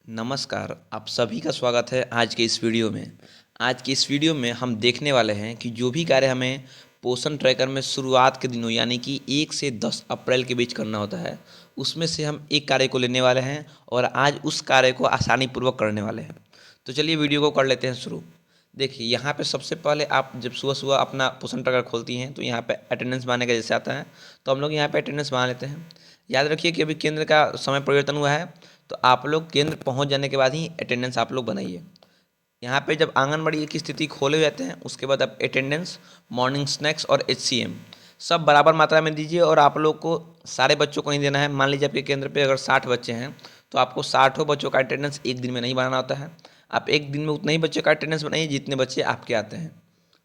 नमस्कार, आप सभी का स्वागत है आज के इस वीडियो में। आज की इस वीडियो में हम देखने वाले हैं कि जो भी कार्य हमें पोषण ट्रैकर में शुरुआत के दिनों यानी कि 1 से 10 अप्रैल के बीच करना होता है, उसमें से हम एक कार्य को लेने वाले हैं और आज उस कार्य को आसानीपूर्वक करने वाले हैं। तो चलिए वीडियो को कर लेते हैं शुरू। देखिए, यहाँ पे सबसे पहले आप जब सुबह-सुबह अपना पोषण ट्रैकर खोलती हैं तो यहाँ पे अटेंडेंस बनाने का जैसे आता है, तो हम लोग यहाँ पे अटेंडेंस बना लेते हैं। याद रखिए कि अभी केंद्र का समय परिवर्तन हुआ है, तो आप लोग केंद्र पहुँच जाने के बाद ही अटेंडेंस आप लोग बनाइए। यहाँ पे जब आंगनबाड़ी की स्थिति खोले हुए जाते हैं, उसके बाद आप अटेंडेंस, मॉर्निंग स्नैक्स और एचसीएम सब बराबर मात्रा में दीजिए। और आप लोग को सारे बच्चों को नहीं देना है। मान लीजिए आपके केंद्र पे अगर 60 बच्चे हैं, तो आपको 60 बच्चों का अटेंडेंस एक दिन में नहीं बनाना होता है। आप एक दिन में उतने ही बच्चे का अटेंडेंस बनाइए जितने बच्चे आपके आते हैं।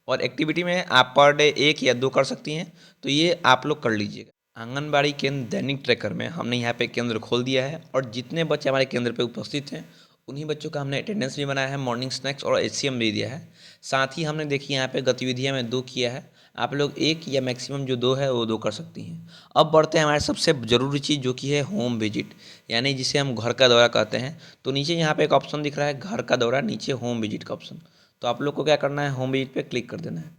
और एक्टिविटी में आप पर डे 1 या 2 कर सकती हैं, तो ये आप लोग कर लीजिएगा। आंगनबाड़ी केंद्र दैनिक ट्रैकर में हमने यहाँ पे केंद्र खोल दिया है और जितने बच्चे हमारे केंद्र पे उपस्थित हैं उन्हीं बच्चों का हमने अटेंडेंस भी बनाया है, मॉर्निंग स्नैक्स और एचसीएम भी दिया है। साथ ही हमने देखिए यहाँ पे गतिविधियाँ में 2 किया है। आप लोग 1 या मैक्सिमम जो 2 है वो 2 कर सकती हैं। अब बढ़ते हैं हमारे सबसे ज़रूरी चीज़ जो कि है होम विजिट, यानी जिसे हम घर का दौरा कहते हैं। तो नीचे यहाँ पे एक ऑप्शन दिख रहा है घर का दौरा, नीचे होम विजिट का ऑप्शन। तो आप लोग को क्या करना है, होम विजिट पे क्लिक कर देना है।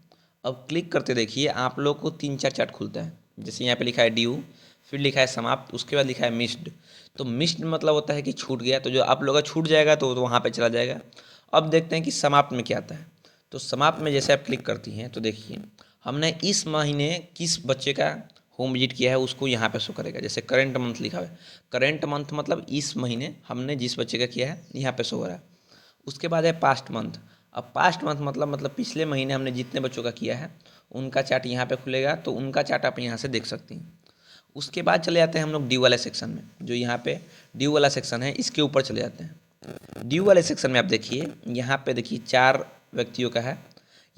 अब क्लिक करते देखिए आप लोग को 3-4 चार्ट खुलता है। जैसे यहाँ पे लिखा है ड्यू, फिर लिखा है समाप्त, उसके बाद लिखा है मिस्ड। तो मिस्ड मतलब होता है कि छूट गया, तो जो आप लोग का छूट जाएगा तो वहाँ पे चला जाएगा। अब देखते हैं कि समाप्त में क्या आता है। तो समाप्त में जैसे आप क्लिक करती हैं तो देखिए हमने इस महीने किस बच्चे का होम विजिट किया है उसको यहाँ पे शो करेगा। जैसे करेंट मंथ लिखा है, करेंट मंथ मतलब इस महीने हमने जिस बच्चे का किया है यहाँ पे शो हो रहा है। उसके बाद है पास्ट मंथ। अब पास्ट मंथ मतलब पिछले महीने हमने जितने बच्चों का किया है उनका चार्ट यहाँ पे खुलेगा, तो उनका चार्ट आप यहाँ से देख सकती हैं। उसके बाद चले जाते हैं हम लोग ड्यू वाले सेक्शन में। जो यहाँ पे ड्यू वाला सेक्शन है इसके ऊपर चले जाते हैं। ड्यू वाले सेक्शन में आप देखिए, यहाँ पे देखिए 4 व्यक्तियों का है,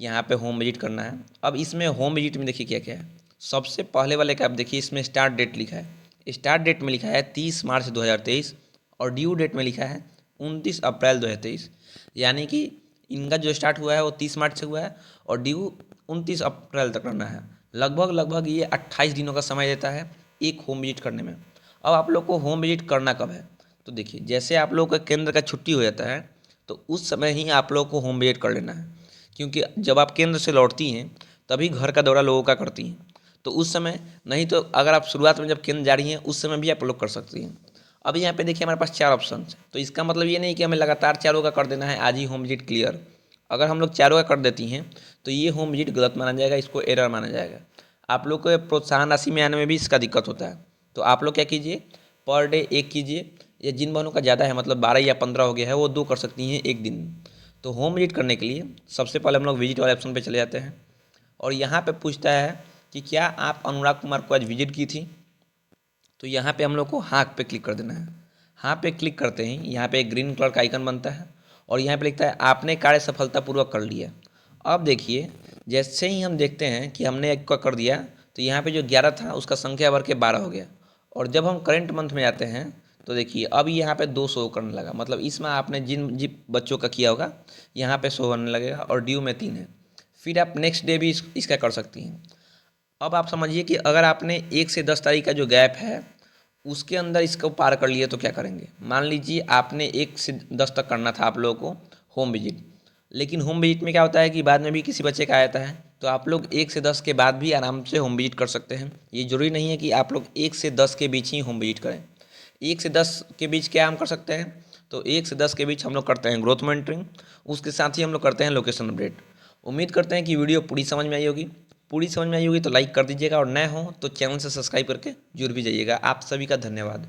यहाँ पे होम विजिट करना है। अब इसमें होम विजिट में देखिए क्या क्या है। सबसे पहले वाले का आप देखिए, इसमें स्टार्ट डेट लिखा है। स्टार्ट डेट में लिखा है 30 मार्च 2023 और ड्यू डेट में लिखा है 29 अप्रैल 2023। यानी कि इनका जो स्टार्ट हुआ है वो 30 मार्च से हुआ है और ड्यू 29 अप्रैल तक रहना है। लगभग ये 28 दिनों का समय देता है एक होम विजिट करने में। अब आप लोग को होम विजिट करना कब है, तो देखिए जैसे आप लोग का केंद्र का छुट्टी हो जाता है तो उस समय ही आप लोग को होम विजिट कर लेना है। क्योंकि जब आप केंद्र से लौटती हैं तभी घर का दौरा लोगों का करती हैं, तो उस समय नहीं, तो अगर आप शुरुआत में जब केंद्र जा रही हैं उस समय भी आप लोग कर सकती हैं। अब यहाँ पे देखिए हमारे पास 4 ऑप्शन है, तो इसका मतलब ये नहीं कि हमें लगातार चारों का कर देना है आज ही होम विजिट क्लियर। अगर हम लोग चारों का कर देती हैं तो ये होम विजिट गलत माना जाएगा, इसको एरर माना जाएगा। आप लोग को प्रोत्साहन राशि में आने में भी इसका दिक्कत होता है। तो आप लोग क्या कीजिए, पर डे 1 कीजिए, या जिन बहनों का ज़्यादा है मतलब 12 या 15 हो गया है वो 2 कर सकती हैं एक दिन में। तो होम विजिट करने के लिए सबसे पहले हम लोग विजिट वाले ऑप्शन पे चले जाते हैं और यहाँ पे पूछता है कि क्या आप अनुराग कुमार को आज विजिट की थी। तो यहाँ पे हम लोग को हाँ पे क्लिक कर देना है। हाँ पे क्लिक करते ही यहाँ पे एक ग्रीन कलर का आइकन बनता है और यहाँ पे लिखता है आपने कार्य सफलतापूर्वक कर लिया। अब देखिए जैसे ही हम देखते हैं कि हमने एक का कर दिया, तो यहाँ पे जो 11 था उसका संख्या बढ़ के 12 हो गया। और जब हम करेंट मंथ में जाते हैं तो देखिए अब यहाँ पे 2 शो करने लगा, मतलब इसमें आपने जिन बच्चों का किया होगा यहाँ पे शो होने लगेगा और ड्यू में 3 है। फिर आप नेक्स्ट डे भी इसका कर सकती हैं। अब आप समझिए कि अगर आपने 1 से 10 तारीख का जो गैप है उसके अंदर इसको पार कर लिए तो क्या करेंगे। मान लीजिए आपने 1 से 10 तक करना था आप लोगों को होम विजिट, लेकिन होम विजिट में क्या होता है कि बाद में भी किसी बच्चे का आता है, तो आप लोग 1 से 10 के बाद भी आराम से होम विजिट कर सकते हैं। ये ज़रूरी नहीं है कि आप लोग 1 से 10 के बीच ही होम विजिट करें। 1 से 10 के बीच क्या हम कर सकते हैं, तो 1 से 10 के बीच हम लोग करते हैं ग्रोथ मॉनिटरिंग, उसके साथ ही हम लोग करते हैं लोकेशन अपडेट। उम्मीद करते हैं कि वीडियो पूरी समझ में आई होगी। पूरी समझ में आई होगी तो लाइक कर दीजिएगा और नए हो तो चैनल से सब्सक्राइब करके जुड़ भी जाइएगा। आप सभी का धन्यवाद।